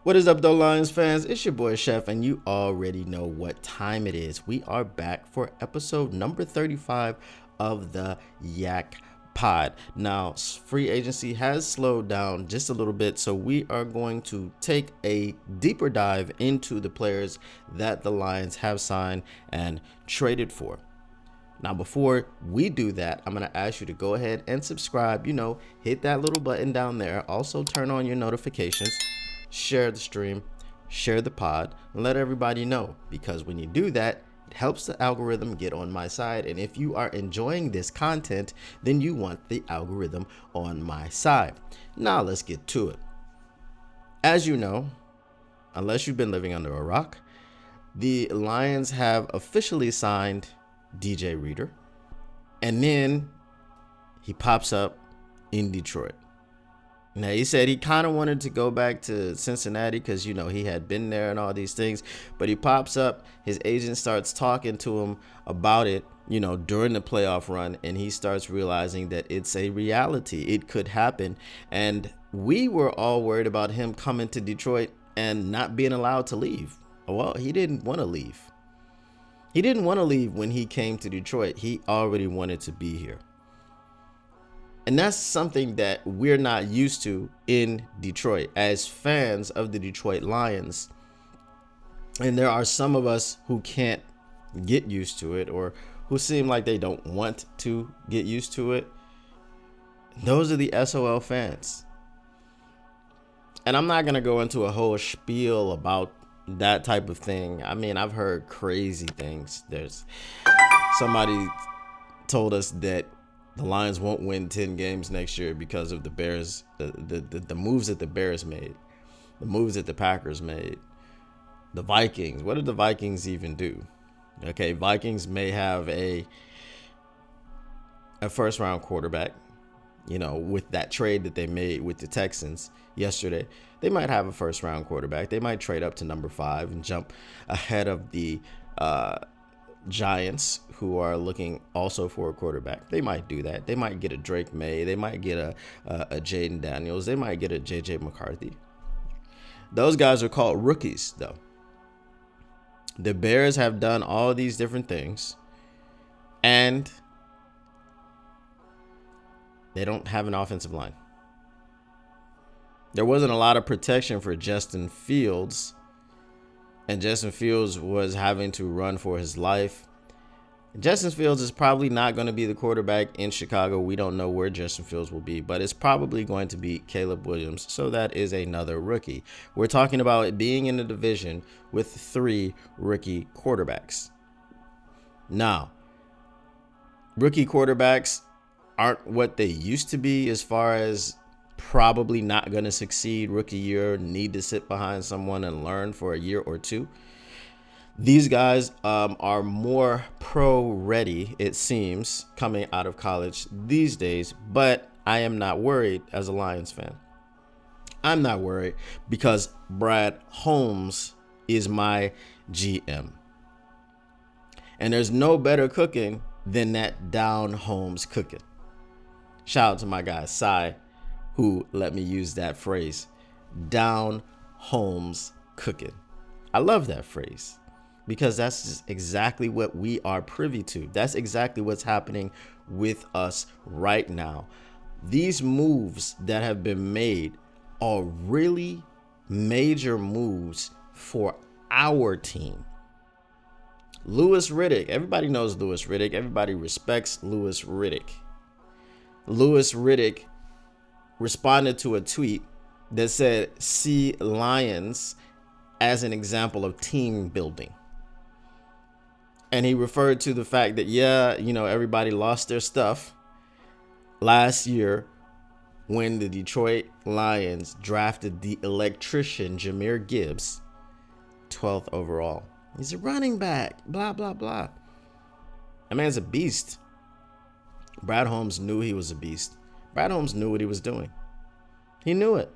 What is up, though, Lions fans? It's your boy Chef, and you already know what time it is. We are back for episode number 35 of the YAK pod. Now, free agency has slowed down just a little bit, so we are going to take a deeper dive into the players that the Lions have signed and traded for. Now, before we do that, I'm going to ask you to go ahead and subscribe. Hit that little button down there. Also, turn on your notifications. Share the stream, share the pod, and let everybody know, because when you do that, it helps the algorithm get on my side. And if you are enjoying this content, then you want the algorithm on my side. Now let's get to it. As you know, unless you've been living under a rock, the Lions have officially signed DJ Reader, and then he pops up in Detroit. Now, he said he kind of wanted to go back to Cincinnati because, he had been there and all these things. But he pops up, his agent starts talking to him about it, during the playoff run. And he starts realizing that it's a reality. It could happen. And we were all worried about him coming to Detroit and not being allowed to leave. Well, he didn't want to leave. He didn't want to leave when he came to Detroit. He already wanted to be here. And that's something that we're not used to in Detroit as fans of the Detroit Lions. And there are some of us who can't get used to it, or who seem like they don't want to get used to it. Those are the SOL fans. And I'm not going to go into a whole spiel about that type of thing. I mean, I've heard crazy things. There's somebody told us that the Lions won't win 10 games next year because of the Bears, the moves that the Bears made, the moves that the Packers made, the Vikings. What did the Vikings even do? Okay, Vikings may have a first round quarterback, with that trade that they made with the Texans yesterday. They might have a first round quarterback. They might trade up to number 5 and jump ahead of the Giants, who are looking also for a quarterback. They might do that. They might get a Drake May. They might get a Jaden Daniels. They might get a JJ McCarthy. Those guys are called rookies, though. The Bears have done all these different things, and they don't have an offensive line. There wasn't a lot of protection for Justin Fields, and Justin Fields was having to run for his life. Justin Fields is probably not going to be the quarterback in Chicago. We don't know where Justin Fields will be, but it's probably going to be Caleb Williams. So that is another rookie. We're talking about it being in a division with 3 rookie quarterbacks. Now, rookie quarterbacks aren't what they used to be as far as probably not going to succeed rookie year, need to sit behind someone and learn for a year or two. These guys are more pro ready, it seems, coming out of college these days, but I am not worried as a Lions fan. I'm not worried because Brad Holmes is my GM. And there's no better cooking than that down Holmes cooking. Shout out to my guy, Cy, who let me use that phrase, down Holmes cooking. I love that phrase because that's just exactly what we are privy to. That's exactly what's happening with us right now. These moves that have been made are really major moves for our team. Louis Riddick, everybody knows Louis Riddick. Everybody respects Louis Riddick. Louis Riddick responded to a tweet that said, see Lions as an example of team building. And he referred to the fact that, everybody lost their stuff last year when the Detroit Lions drafted the electrician Jahmyr Gibbs, 12th overall. He's a running back, blah, blah, blah. That man's a beast. Brad Holmes knew he was a beast. Brad Holmes knew what he was doing. He knew it.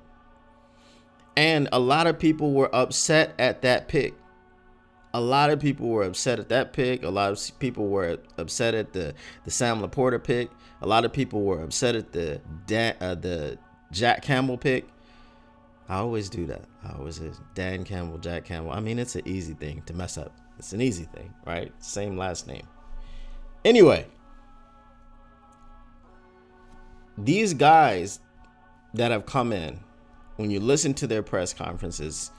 And a lot of people were upset at that pick. A lot of people were upset at that pick. A lot of people were upset at the Sam Laporta pick. A lot of people were upset at the Jack Campbell pick. I always do that. I always say Dan Campbell, Jack Campbell. I mean, it's an easy thing to mess up. It's an easy thing, right? Same last name. Anyway, these guys that have come in, when you listen to their press conferences,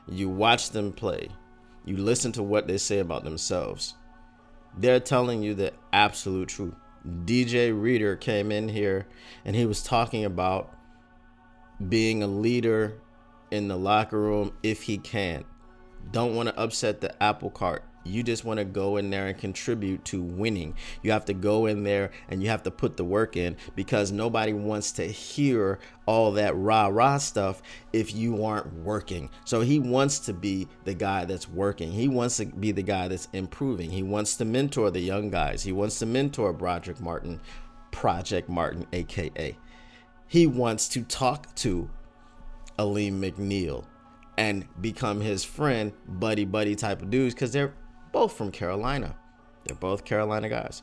you watch them play, you listen to what they say about themselves, they're telling you the absolute truth. DJ Reader came in here and he was talking about being a leader in the locker room if he can. Don't want to upset the apple cart. You just want to go in there and contribute to winning. You have to go in there and you have to put the work in, because nobody wants to hear all that rah-rah stuff if you aren't working. So he wants to be the guy that's working. He wants to be the guy that's improving. He wants to mentor the young guys. He wants to mentor Project Martin, aka. He wants to talk to Aleem McNeil and become his friend, buddy type of dudes, because they're both from Carolina. They're both Carolina guys.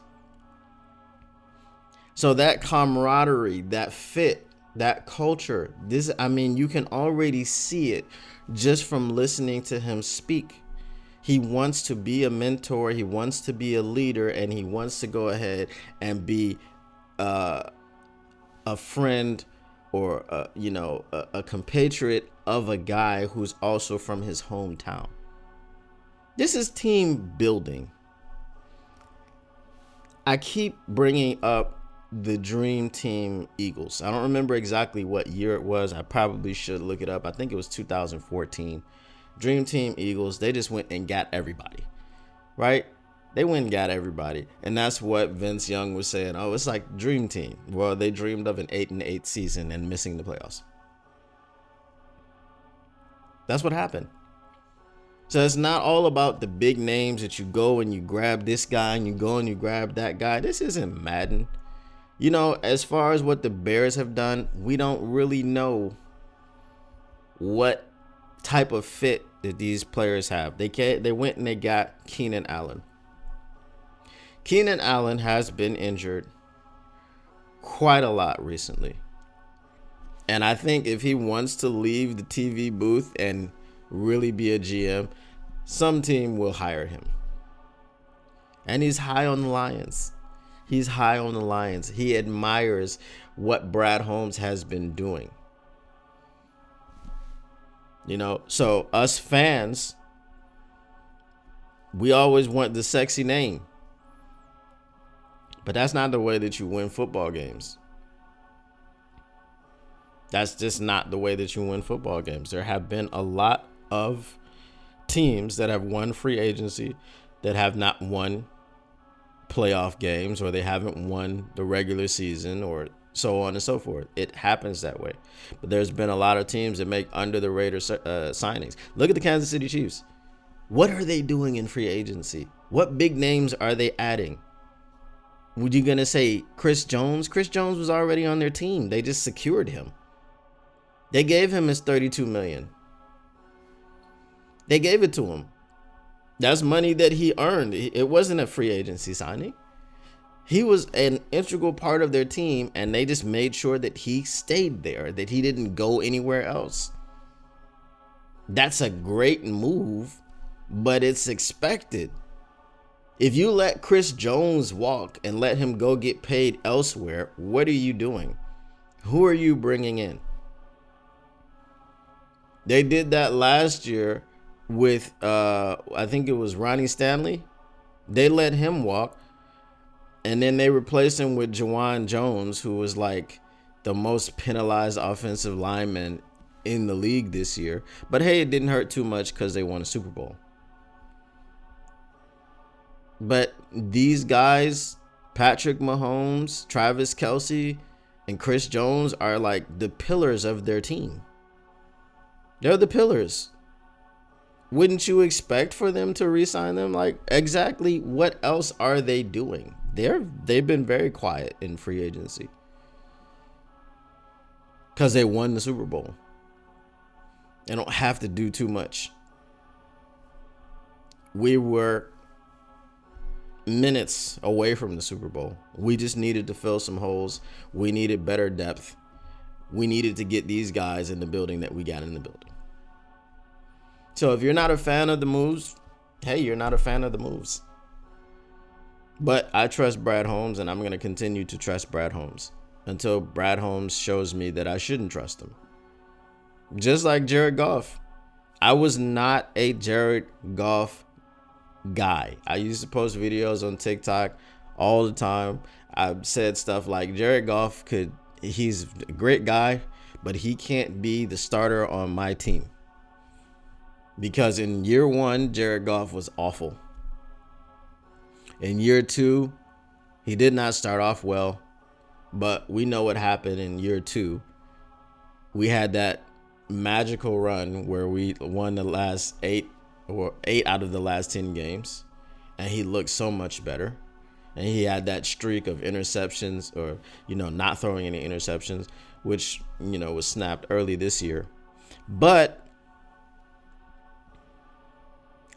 So that camaraderie, that fit, that culture, you can already see it just from listening to him speak. He wants to be a mentor, he wants to be a leader, and he wants to go ahead and be a friend or a compatriot of a guy who's also from his hometown. This is team building. I keep bringing up the Dream Team Eagles. I don't remember exactly what year it was. I probably should look it up. I think it was 2014. Dream Team Eagles, they just went and got everybody, right? They went and got everybody. And that's what Vince Young was saying. Oh, it's like Dream Team. Well, they dreamed of an 8-8 season and missing the playoffs. That's what happened. So it's not all about the big names that you go and you grab this guy and you go and you grab that guy. This isn't Madden. As far as what the Bears have done, we don't really know what type of fit that these players have. They went and they got Keenan Allen. Keenan Allen has been injured quite a lot recently. And I think if he wants to leave the TV booth and really be a GM, some team will hire him. And he's high on the Lions. He admires what Brad Holmes has been doing. So us fans, we always want the sexy name. But that's not the way that you win football games. That's just not the way that you win football games. There have been a lot of teams that have won free agency that have not won playoff games, or they haven't won the regular season, or so on and so forth. It happens that way. But there's been a lot of teams that make under the radar signings. Look at the Kansas City Chiefs. What are they doing in free agency? What big names are they adding? Were you going to say Chris Jones? Chris Jones was already on their team. They just secured him. They gave him his $32 million. They gave it to him. That's money that he earned. It wasn't a free agency signing. He was an integral part of their team, and they just made sure that he stayed there, that he didn't go anywhere else. That's a great move, but it's expected. If you let Chris Jones walk and let him go get paid elsewhere, what are you doing? Who are you bringing in? They did that last year with, I think it was Ronnie Stanley. They let him walk, and then they replaced him with Jawan Jones, who was like the most penalized offensive lineman in the league this year. But hey, it didn't hurt too much because they won a Super Bowl. But these guys, Patrick Mahomes, Travis Kelce, and Chris Jones, are like the pillars of their team. They're the pillars. Wouldn't you expect for them to re-sign them? Like, exactly what else are they doing? They've been very quiet in free agency because they won the Super Bowl. They don't have to do too much. We were minutes away from the Super Bowl. We just needed to fill some holes. We needed better depth. we needed to get these guys in the building that we got in the building. So if you're not a fan of the moves, hey, you're not a fan of the moves. But I trust Brad Holmes, and I'm going to continue to trust Brad Holmes until Brad Holmes shows me that I shouldn't trust him. Just like Jared Goff. I was not a Jared Goff guy. I used to post videos on TikTok all the time. I said stuff like Jared Goff he's a great guy, but he can't be the starter on my team. Because in year 1, Jared Goff was awful. In year 2, he did not start off well, but we know what happened in year 2. We had that magical run where we won the last 8 out of the last 10 games, and he looked so much better. And he had that streak of interceptions, or not throwing any interceptions, which was snapped early this year. But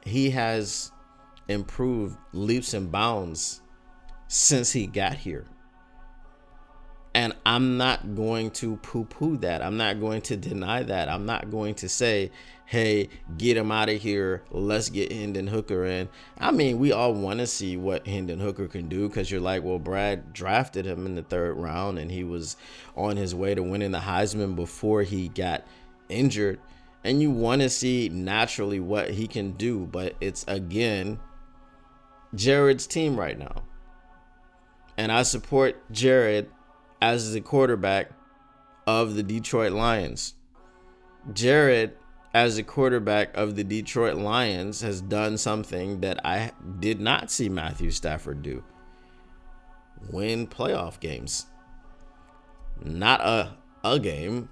he has improved leaps and bounds since he got here. And I'm not going to poo-poo that. I'm not going to deny that. I'm not going to say, hey, get him out of here. Let's get Hendon Hooker in. I mean, we all want to see what Hendon Hooker can do, because you're like, well, Brad drafted him in the 3rd round and he was on his way to winning the Heisman before he got injured. And you want to see naturally what he can do. But it's, again, Jared's team right now. And I support Jared as the quarterback of the Detroit Lions. Jared, as the quarterback of the Detroit Lions, has done something that I did not see Matthew Stafford do. Win playoff games. Not a game,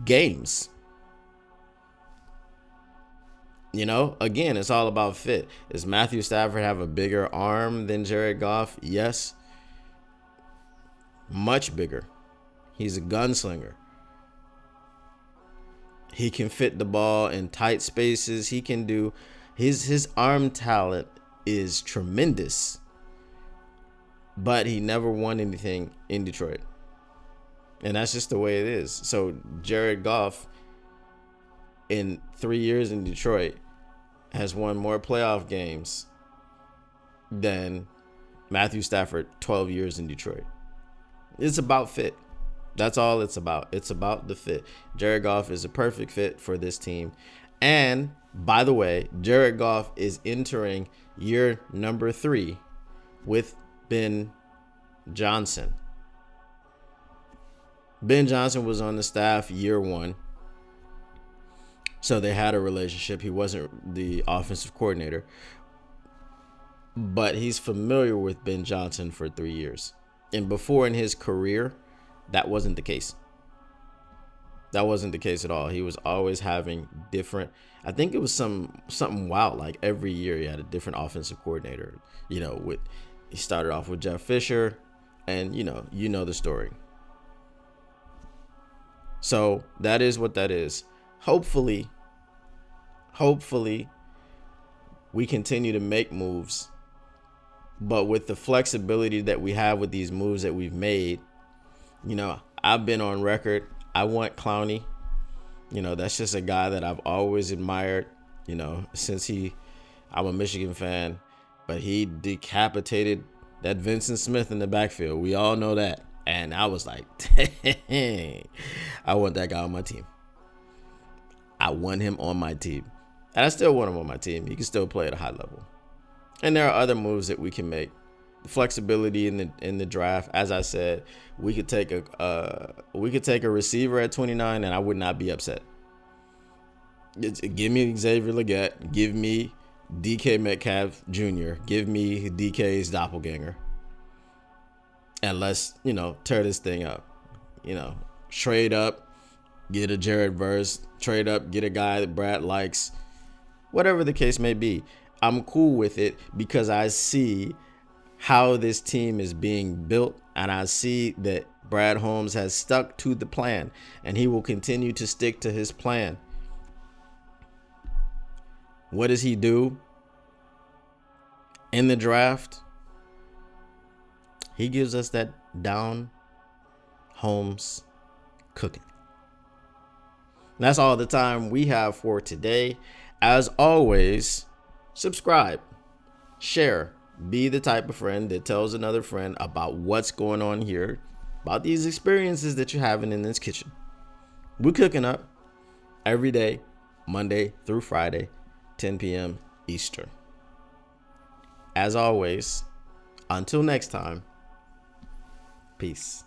games. Again, it's all about fit. Does Matthew Stafford have a bigger arm than Jared Goff? Yes. Much bigger. He's a gunslinger. He can fit the ball in tight spaces. He can do his arm talent is tremendous. But he never won anything in Detroit. And that's just the way it is. So Jared Goff, in 3 years in Detroit, has won more playoff games than Matthew Stafford 12 years in Detroit. It's about fit. That's all it's about. It's about the fit. Jared Goff is a perfect fit for this team. And by the way, Jared Goff is entering year number 3 with Ben Johnson. Ben Johnson was on the staff year 1. So they had a relationship. He wasn't the offensive coordinator, but he's familiar with Ben Johnson for 3 years. And before in his career, that wasn't the case. That wasn't the case at all. He was always having different, I think it was something wild. Like every year he had a different offensive coordinator. He started off with Jeff Fisher, and you know the story. So that is what that is. Hopefully, we continue to make moves, but with the flexibility that we have with these moves that we've made, I've been on record. I want Clowney. That's just a guy that I've always admired, since I'm a Michigan fan, but he decapitated that Vincent Smith in the backfield. We all know that. And I was like, dang, I want that guy on my team. I want him on my team. And I still want him on my team. He can still play at a high level. And there are other moves that we can make. Flexibility in the draft. As I said, we could take a receiver at 29, and I would not be upset. Give me Xavier Legette. Give me DK Metcalf Jr. Give me DK's doppelganger. And let's, tear this thing up. Trade up, get a Jared Verse. Trade up, get a guy that Brad likes. Whatever the case may be, I'm cool with it because I see how this team is being built, and I see that Brad Holmes has stuck to the plan, and he will continue to stick to his plan. What does he do in the draft? He gives us that down Holmes cooking. And that's all the time we have for today. As always, subscribe, share, be the type of friend that tells another friend about what's going on here, about these experiences that you're having in this kitchen. We're cooking up every day, Monday through Friday, 10 p.m. Eastern. As always, until next time, peace.